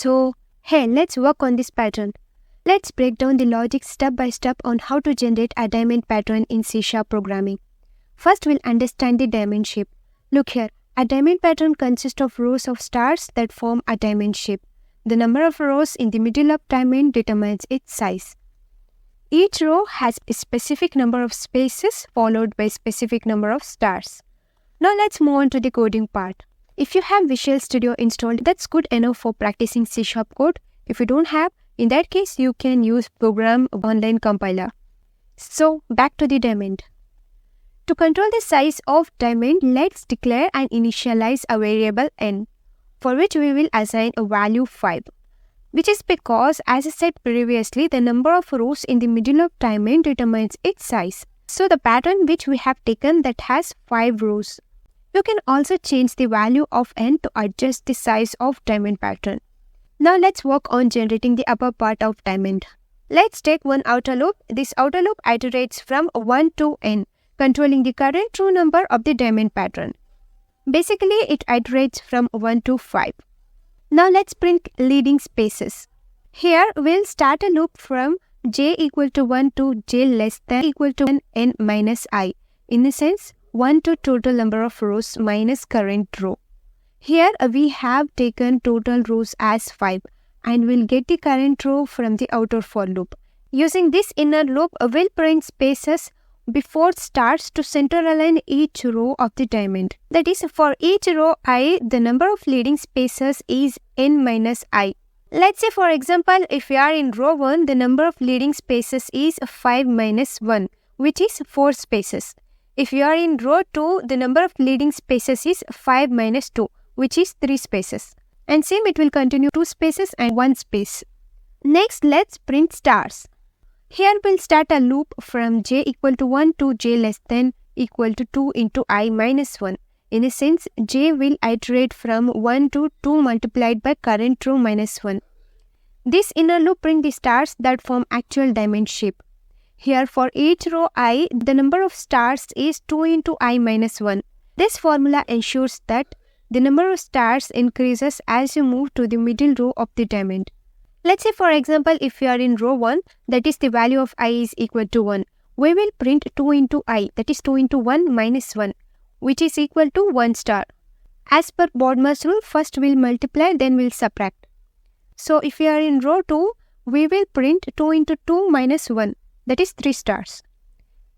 So, hey, let's work on this pattern. Let's break down the logic step by step on how to generate a diamond pattern in C# programming. First, we'll understand the diamond shape. Look here, a diamond pattern consists of rows of stars that form a diamond shape. The number of rows in the middle of diamond determines its size. Each row has a specific number of spaces followed by a specific number of stars. Now let's move on to the coding part. If you have Visual Studio installed, that's good enough for practicing C# code. If you don't have, in that case, you can use Program Online Compiler. So, back to the diamond. To control the size of diamond, let's declare and initialize a variable n, for which we will assign a value 5. Which is because, as I said previously, the number of rows in the middle of diamond determines its size. So, the pattern which we have taken that has 5 rows. You can also change the value of n to adjust the size of diamond pattern. Now let's work on generating the upper part of diamond. Let's take one outer loop. This outer loop iterates from 1 to n, controlling the current true number of the diamond pattern. Basically, it iterates from 1 to 5. Now let's print leading spaces. Here we'll start a loop from j equal to 1 to j less than equal to n minus I. In a sense, 1 to total number of rows minus current row. Here we have taken total rows as 5 and we'll get the current row from the outer for loop. Using this inner loop, we'll print spaces before stars to center align each row of the diamond. That is, for each row I, the number of leading spaces is n minus I. Let's say, for example, if we are in row 1, the number of leading spaces is 5 minus 1, which is 4 spaces. If you are in row 2, the number of leading spaces is 5 minus 2, which is 3 spaces. And same, it will continue 2 spaces and 1 space. Next, let's print stars. Here we'll start a loop from j equal to 1 to j less than equal to 2 into I minus 1. In a sense, j will iterate from 1 to 2 multiplied by current row minus 1. This inner loop prints the stars that form actual diamond shape. Here for each row I, the number of stars is 2 into I minus 1. This formula ensures that the number of stars increases as you move to the middle row of the diamond. Let's say, for example, if you are in row 1, that is the value of I is equal to 1. We will print 2 into I, that is 2 into 1 minus 1, which is equal to 1 star. As per Bodmer's rule, first we'll multiply, then we'll subtract. So if we are in row 2, we will print 2 into 2 minus 1, that is 3 stars.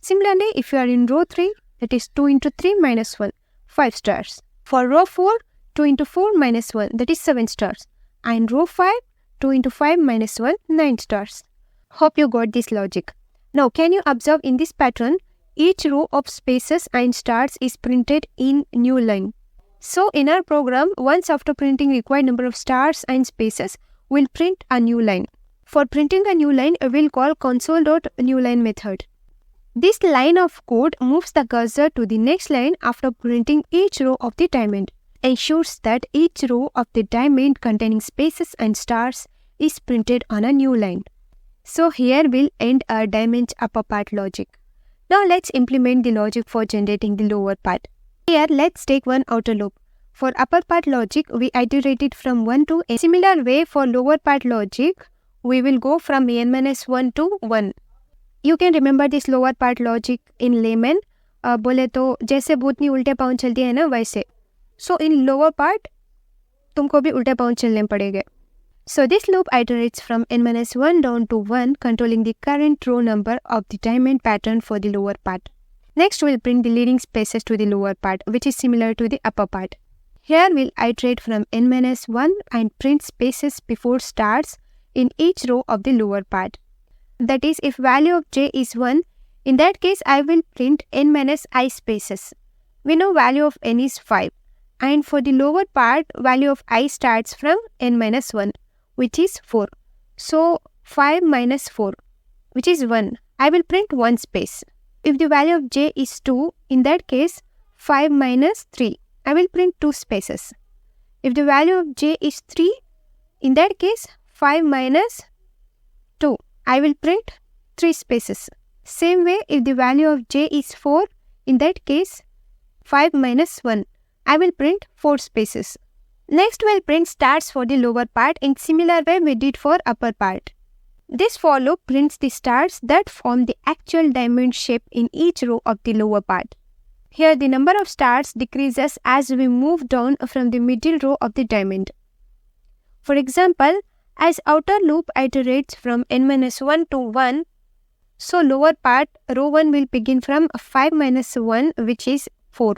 Similarly, if you are in row 3, that is 2 into 3 minus 1, 5 stars. For row 4, 2 into 4 minus 1, that is 7 stars. And row 5, 2 into 5 minus 1, 9 stars. Hope you got this logic. Now, can you observe in this pattern, each row of spaces and stars is printed in new line. So, in our program, once after printing required number of stars and spaces, we'll print a new line. For printing a new line, we'll call console.newline method. This line of code moves the cursor to the next line after printing each row of the diamond. Ensures that each row of the diamond containing spaces and stars is printed on a new line. So here we'll end our diamond upper part logic. Now let's implement the logic for generating the lower part. Here let's take one outer loop. For upper part logic, we iterated from 1 to n. Similar way for lower part logic, we will go from n minus 1 to 1. You can remember this lower part logic in layman. बोले तो जैसे भूतनी उल्टे पाँव चलती है ना वैसे. So in lower part, तुमको भी उल्टे पाँव चलने पड़ेंगे. So this loop iterates from n minus 1 down to 1, controlling the current row number of the diamond pattern for the lower part. Next, we'll print the leading spaces to the lower part, which is similar to the upper part. Here we'll iterate from n minus 1 and print spaces before stars in each row of the lower part. That is, if value of j is 1, in that case I will print n minus I spaces. We know value of n is 5. And for the lower part, value of I starts from n minus 1, which is 4. So 5 minus 4, which is 1. I will print 1 space. If the value of j is 2, in that case 5 minus 3, I will print 2 spaces. If the value of j is 3, in that case 5 minus 2, I will print 3 spaces. Same way, if the value of j is 4, in that case 5 minus 1, I will print 4 spaces. Next, we'll print stars for the lower part in similar way we did for upper part. This for loop prints the stars that form the actual diamond shape in each row of the lower part. Here the number of stars decreases as we move down from the middle row of the diamond. For example, as outer loop iterates from n-1 to 1, so lower part row 1 will begin from 5 minus 1, which is 4.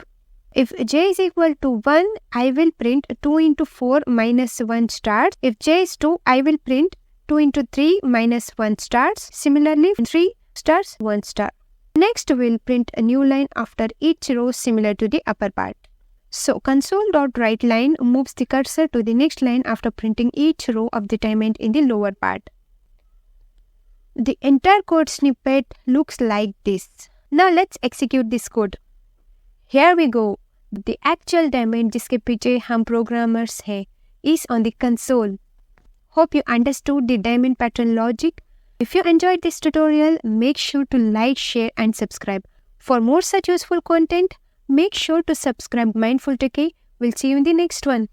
If j is equal to 1, I will print 2 into 4 minus 1 stars. If j is 2, I will print 2 into 3 minus 1 stars. Similarly, 3 stars, 1 star. Next, we will print a new line after each row similar to the upper part. So, console.writeLine moves the cursor to the next line after printing each row of the diamond in the lower part. The entire code snippet looks like this. Now, let's execute this code. Here we go. The actual diamond जिसके पीछे हम programmers हैं is on the console. Hope you understood the diamond pattern logic. If you enjoyed this tutorial, make sure to like, share and subscribe. For more such useful content, make sure to subscribe Mindful Techie. We'll see you in the next one.